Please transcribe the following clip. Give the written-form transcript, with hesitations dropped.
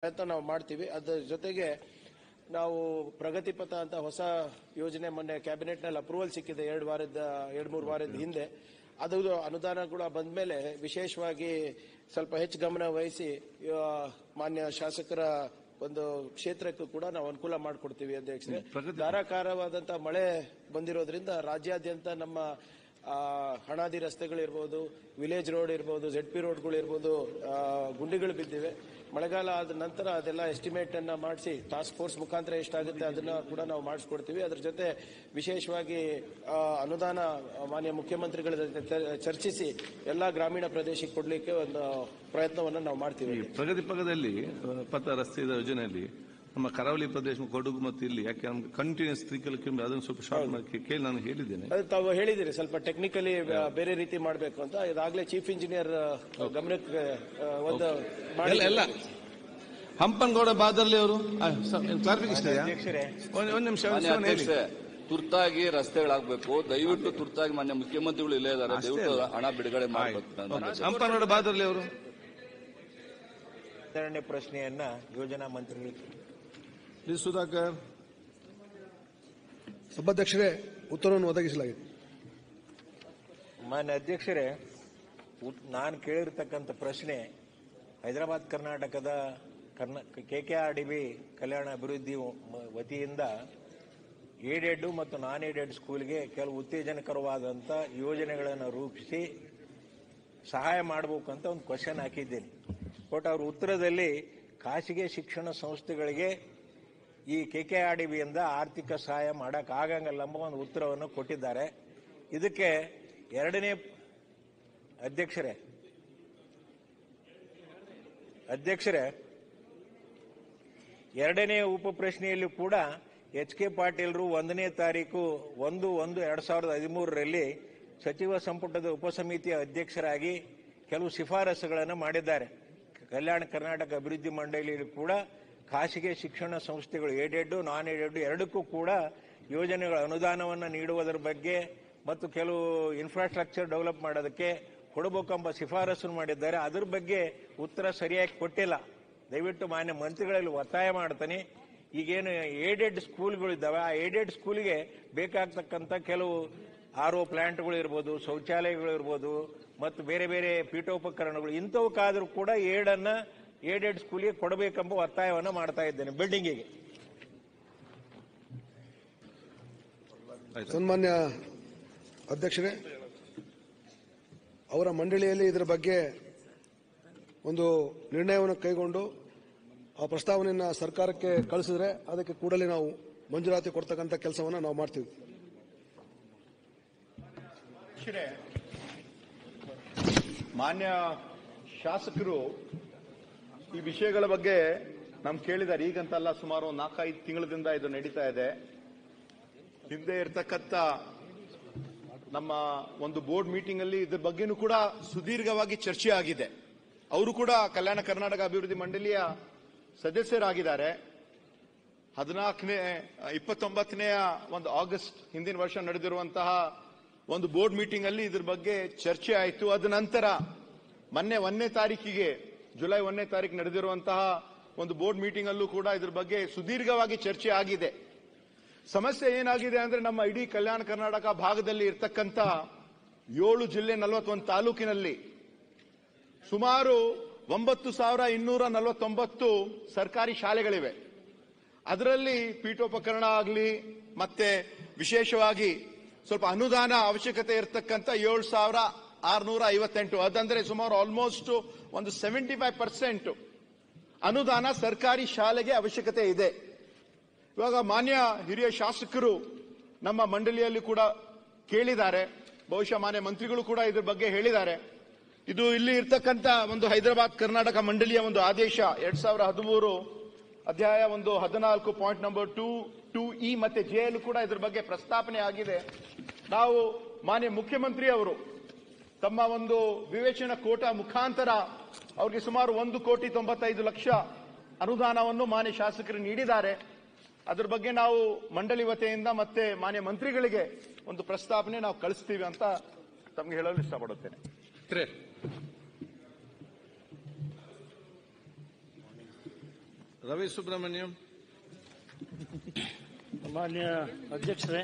ಪ್ರಯತ್ನ ನಾವು ಮಾಡ್ತೀವಿ. ಅದರ ಜೊತೆಗೆ ನಾವು ಪ್ರಗತಿ ಪಥ ಅಂತ ಹೊಸ ಯೋಜನೆ ಮೊನ್ನೆ ಕ್ಯಾಬಿನೆಟ್ ನಲ್ಲಿ ಅಪ್ರೂವಲ್ ಸಿಕ್ಕಿದೆ 2-3 ವಾರದ ಹಿಂದೆ. ಅದು ಅನುದಾನ ಕೂಡ ಬಂದ ಮೇಲೆ ವಿಶೇಷವಾಗಿ ಸ್ವಲ್ಪ ಹೆಚ್ಚು ಗಮನ ವಹಿಸಿ ಮಾನ್ಯ ಶಾಸಕರ ಒಂದು ಕ್ಷೇತ್ರಕ್ಕೂ ಕೂಡ ನಾವು ಅನುಕೂಲ ಮಾಡಿಕೊಡ್ತೀವಿ ಅಧ್ಯಕ್ಷರೇ. ಧಾರಾಕಾರವಾದಂತಹ ಮಳೆ ಬಂದಿರೋದ್ರಿಂದ ರಾಜ್ಯಾದ್ಯಂತ ನಮ್ಮ ಹಣಾದಿ ರಸ್ತೆಗಳಿರ್ಬೋದು, ವಿಲೇಜ್ ರೋಡ್ ಇರ್ಬೋದು, ZP ರೋಡ್ಗಳು ಇರ್ಬೋದು, ಗುಂಡಿಗಳು ಬಿದ್ದಿವೆ. ಮಳೆಗಾಲ ಆದ ನಂತರ ಅದೆಲ್ಲ ಎಸ್ಟಿಮೇಟ್ ಅನ್ನ ಮಾಡಿಸಿ ಟಾಸ್ಕ್ ಫೋರ್ಸ್ ಮುಖಾಂತರ ಎಷ್ಟಾಗುತ್ತೆ ಅದನ್ನ ಕೂಡ ನಾವು ಮಾಡಿಸ್ಕೊಡ್ತೀವಿ. ಅದ್ರ ಜೊತೆ ವಿಶೇಷವಾಗಿ ಅನುದಾನ ಮಾನ್ಯ ಮುಖ್ಯಮಂತ್ರಿಗಳ ಜೊತೆ ಚರ್ಚಿಸಿ ಎಲ್ಲಾ ಗ್ರಾಮೀಣ ಪ್ರದೇಶಕ್ಕೆ ಕೊಡ್ಲಿಕ್ಕೆ ಒಂದು ಪ್ರಯತ್ನವನ್ನು ನಾವು ಮಾಡ್ತೀವಿ. ಪ್ರಗತಿ ಪಕ್ಕದಲ್ಲಿ ಪಥ ರಸ್ತೆ ಯೋಜನೆಯಲ್ಲಿ ನಮ್ಮ ಕರಾವಳಿ ಪ್ರದೇಶ, ಕೊಡಗು ಮತ್ತು ಇಲ್ಲಿ ಯಾಕೆ ನಮ್ಗೆ ಕಂಟಿನ್ಯೂಸ್ 3 ಕಿಲೋಮೀಟರ್ ಅದನ್ನು ಸ್ವಲ್ಪ ಶಾರ್ಟ್ ಮಾಡಿ ಕೇಳಿ ನಾನು ಹೇಳಿದ್ದೇನೆ. ಅದು ತಾವು ಹೇಳಿದಿರಿ ಸ್ವಲ್ಪ ಟೆಕ್ನಿಕಲಿ ಬೇರೆ ರೀತಿ ಮಾಡಬೇಕು ಅಂತ. ಇದಾಗಲೇ ಚೀಫ್ ಇಂಜಿನಿಯರ್ ಗಮನಕ್ಕೆ ಒಂದು ಎಲ್ಲ ಹಂಪನಗೌಡ ಬಾದರ್ಲಿ ಅವರು ಕ್ಲಾರಿಫಿಕೇಶನ್ ಒಂದು ನಿಮಿಷ ತುರ್ತಾಗಿ ರಸ್ತೆಗಳಾಗಬೇಕು. ದಯವಿಟ್ಟು ತುರ್ತಾಗಿ ಮಾನ್ಯ ಮುಖ್ಯಮಂತ್ರಿಗಳು ಇಲ್ಲೇ ಇದ್ದಾರೆ, ದಯವಿಟ್ಟು ಹಣ ಬಿಡುಗಡೆ ಮಾಡಬೇಕು. ಹಂಪನಗೌಡ ಬಾದರ್ಲಿ ಅವರು ಎರಡನೇ ಪ್ರಶ್ನೆಯನ್ನ ಯೋಜನಾ ಮಂತ್ರಿಗಳು ಸುಧಾಕರ್. ಸಭಾಧ್ಯಕ್ಷರೇ, ಉತ್ತರವನ್ನು ಒದಗಿಸಲಾಗಿದೆ. ಮಾನ್ಯ ಅಧ್ಯಕ್ಷರೇ, ನಾನು ಕೇಳಿರ್ತಕ್ಕಂಥ ಪ್ರಶ್ನೆ ಹೈದರಾಬಾದ್ ಕರ್ನಾಟಕದ KKRDB ಕಲ್ಯಾಣ ಅಭಿವೃದ್ಧಿ ವತಿಯಿಂದ ಏಡೆಡ್ ಮತ್ತು ನಾನ್ ಏಡೆಡ್ ಸ್ಕೂಲ್ಗೆ ಕೆಲವು ಉತ್ತೇಜನಕರವಾದಂಥ ಯೋಜನೆಗಳನ್ನು ರೂಪಿಸಿ ಸಹಾಯ ಮಾಡಬೇಕಂತ ಒಂದು ಕ್ವಶನ್ ಹಾಕಿದ್ದೇನೆ. ಬಟ್ ಅವ್ರ ಉತ್ತರದಲ್ಲಿ ಖಾಸಗಿ ಶಿಕ್ಷಣ ಸಂಸ್ಥೆಗಳಿಗೆ ಈ KKRDBಯಿಂದ ಆರ್ಥಿಕ ಸಹಾಯ ಮಾಡೋಕ್ಕಾಗಂಗಿಲ್ಲ ಎಂಬ ಒಂದು ಉತ್ತರವನ್ನು ಕೊಟ್ಟಿದ್ದಾರೆ. ಇದಕ್ಕೆ ಅಧ್ಯಕ್ಷರೇ ಎರಡನೇ ಉಪಪ್ರಶ್ನೆಯಲ್ಲಿ ಕೂಡ HK ಪಾಟೀಲ್ರು 1ನೇ ತಾರೀಕು 1/1/2013ರಲ್ಲಿ ಸಚಿವ ಸಂಪುಟದ ಉಪಸಮಿತಿಯ ಅಧ್ಯಕ್ಷರಾಗಿ ಕೆಲವು ಶಿಫಾರಸುಗಳನ್ನು ಮಾಡಿದ್ದಾರೆ. ಕಲ್ಯಾಣ ಕರ್ನಾಟಕ ಅಭಿವೃದ್ಧಿ ಮಂಡಳಿಯಲ್ಲಿ ಕೂಡ ಖಾಸಗಿ ಶಿಕ್ಷಣ ಸಂಸ್ಥೆಗಳು ಏಡೆಡ್ ನಾನ್ ಏಡೆಡ್ ಎರಡಕ್ಕೂ ಕೂಡ ಯೋಜನೆಗಳ ಅನುದಾನವನ್ನು ನೀಡುವುದರ ಬಗ್ಗೆ ಮತ್ತು ಕೆಲವು ಇನ್ಫ್ರಾಸ್ಟ್ರಕ್ಚರ್ ಡೆವಲಪ್ ಮಾಡೋದಕ್ಕೆ ಕೊಡಬೇಕೆಂಬ ಶಿಫಾರಸು ಮಾಡಿದ್ದಾರೆ. ಅದರ ಬಗ್ಗೆ ಉತ್ತರ ಸರಿಯಾಗಿ ಕೊಟ್ಟಿಲ್ಲ. ದಯವಿಟ್ಟು ಮಾನ್ಯ ಮಂತ್ರಿಗಳಲ್ಲಿ ಒತ್ತಾಯ ಮಾಡ್ತಾನೆ. ಈಗೇನು ಏಡೆಡ್ ಸ್ಕೂಲ್ಗಳಿದ್ದಾವೆ, ಆ ಏಡೆಡ್ ಸ್ಕೂಲ್ಗೆ ಬೇಕಾಗ್ತಕ್ಕಂಥ ಕೆಲವು RO ಪ್ಲಾಂಟ್ಗಳು ಇರ್ಬೋದು, ಶೌಚಾಲಯಗಳು ಇರ್ಬೋದು ಮತ್ತು ಬೇರೆ ಬೇರೆ ಪೀಠೋಪಕರಣಗಳು ಇಂಥವಕ್ಕಾದರೂ ಕೂಡ ಏಡೆಡ್ ಸ್ಕೂಲ್ಗೆ ಕೊಡಬೇಕೆಂಬ ಒತ್ತಾಯವನ್ನು ಮಾಡ್ತಾ ಇದ್ದೇನೆ. ಬಿಲ್ಡಿಂಗಿಗೆ ಸನ್ಮಾನ್ಯ ಅಧ್ಯಕ್ಷರೇ, ಅವರ ಮಂಡಳಿಯಲ್ಲಿ ಇದರ ಬಗ್ಗೆ ಒಂದು ನಿರ್ಣಯವನ್ನು ಕೈಗೊಂಡು ಆ ಪ್ರಸ್ತಾವನೆಯನ್ನು ಸರ್ಕಾರಕ್ಕೆ ಕಳಿಸಿದ್ರೆ ಅದಕ್ಕೆ ಕೂಡಲೇ ನಾವು ಮಂಜೂರಾತಿ ಕೊಡ್ತಕ್ಕಂಥ ಕೆಲಸವನ್ನು ನಾವು ಮಾಡ್ತೀವಿ. ಮಾನ್ಯ ಶಾಸಕರು ಈ ವಿಷಯಗಳ ಬಗ್ಗೆ ನಮ್ಗೆ ಕೇಳಿದ್ದಾರೆ. ಈಗಂತಲ್ಲ, ಸುಮಾರು 4-5 ತಿಂಗಳಿಂದ ಇದು ನಡೀತಾ ಇದೆ. ಹಿಂದೆ ಇರತಕ್ಕಂಥ ನಮ್ಮ ಒಂದು ಬೋರ್ಡ್ ಮೀಟಿಂಗ್ ಅಲ್ಲಿ ಇದ್ರ ಬಗ್ಗೆನೂ ಕೂಡ ಸುದೀರ್ಘವಾಗಿ ಚರ್ಚೆ ಆಗಿದೆ. ಅವರು ಕೂಡ ಕಲ್ಯಾಣ ಕರ್ನಾಟಕ ಅಭಿವೃದ್ಧಿ ಮಂಡಳಿಯ ಸದಸ್ಯರಾಗಿದ್ದಾರೆ. 29ನೇ ಒಂದು ಆಗಸ್ಟ್ ಹಿಂದಿನ ವರ್ಷ ನಡೆದಿರುವಂತಹ ಒಂದು ಬೋರ್ಡ್ ಮೀಟಿಂಗ್ ಅಲ್ಲಿ ಇದ್ರ ಬಗ್ಗೆ ಚರ್ಚೆ ಆಯಿತು. ಅದ ನಂತರ ಮೊನ್ನೆ 1ನೇ ತಾರೀಕಿಗೆ ಜುಲೈ 1ನೇ ತಾರೀಕು ನಡೆದಿರುವಂತಹ ಒಂದು ಬೋರ್ಡ್ ಮೀಟಿಂಗ್ ಅಲ್ಲೂ ಕೂಡ ಇದ್ರ ಬಗ್ಗೆ ಸುದೀರ್ಘವಾಗಿ ಚರ್ಚೆ ಆಗಿದೆ. ಸಮಸ್ಯೆ ಏನಾಗಿದೆ ಅಂದ್ರೆ, ನಮ್ಮ ಇಡೀ ಕಲ್ಯಾಣ ಕರ್ನಾಟಕ ಭಾಗದಲ್ಲಿ ಇರ್ತಕ್ಕಂಥ 7 ಜಿಲ್ಲೆ 41 ತಾಲೂಕಿನಲ್ಲಿ ಸುಮಾರು 9249 ಸರ್ಕಾರಿ ಶಾಲೆಗಳಿವೆ. ಅದರಲ್ಲಿ ಪೀಠೋಪಕರಣ ಆಗಲಿ ಮತ್ತೆ ವಿಶೇಷವಾಗಿ ಸ್ವಲ್ಪ ಅನುದಾನ ಅವಶ್ಯಕತೆ ಇರತಕ್ಕಂಥ 7658, ಅದಂದ್ರೆ ಸುಮಾರು ಆಲ್ಮೋಸ್ಟ್ ಒಂದು 75% ಅನುದಾನ ಸರ್ಕಾರಿ ಶಾಲೆಗೆ ಅವಶ್ಯಕತೆ ಇದೆ. ಇವಾಗ ಮಾನ್ಯ ಹಿರಿಯ ಶಾಸಕರು ನಮ್ಮ ಮಂಡಳಿಯಲ್ಲಿ ಕೂಡ ಕೇಳಿದ್ದಾರೆ, ಬಹುಶಃ ಮಾನ್ಯ ಮಂತ್ರಿಗಳು ಕೂಡ ಇದ್ರ ಬಗ್ಗೆ ಹೇಳಿದ್ದಾರೆ. ಇದು ಇಲ್ಲಿ ಇರ್ತಕ್ಕಂಥ ಒಂದು ಹೈದರಾಬಾದ್ ಕರ್ನಾಟಕ ಮಂಡಳಿಯ ಒಂದು ಆದೇಶ 2013 ಅಧ್ಯಾಯ 14 ಪಾಯಿಂಟ್ ನಂಬರ್ 2E ಮತ್ತೆ J ಕೂಡ ಇದ್ರ ಬಗ್ಗೆ ಪ್ರಸ್ತಾಪನೆ ಆಗಿದೆ. ನಾವು ಮಾನ್ಯ ಮುಖ್ಯಮಂತ್ರಿ ಅವರು ತಮ್ಮ ಒಂದು ವಿವೇಚನಾ ಕೋಟಾ ಮುಖಾಂತರ ಅವರಿಗೆ ಸುಮಾರು 1,95,00,000 ಅನುದಾನವನ್ನು ಮಾನ್ಯ ಶಾಸಕರು ನೀಡಿದ್ದಾರೆ. ಅದರ ಬಗ್ಗೆ ನಾವು ಮಂಡಳಿ ವತಿಯಿಂದ ಮತ್ತೆ ಮಾನ್ಯ ಮಂತ್ರಿಗಳಿಗೆ ಒಂದು ಪ್ರಸ್ತಾಪನೆ ನಾವು ಕಳಿಸ್ತೀವಿ ಅಂತ ತಮಗೆ ಹೇಳಲು ಇಷ್ಟಪಡುತ್ತೇನೆ. ರವಿ ಸುಬ್ರಹ್ಮಣ್ಯಂ. ಮಾನ್ಯ ಅಧ್ಯಕ್ಷರೇ,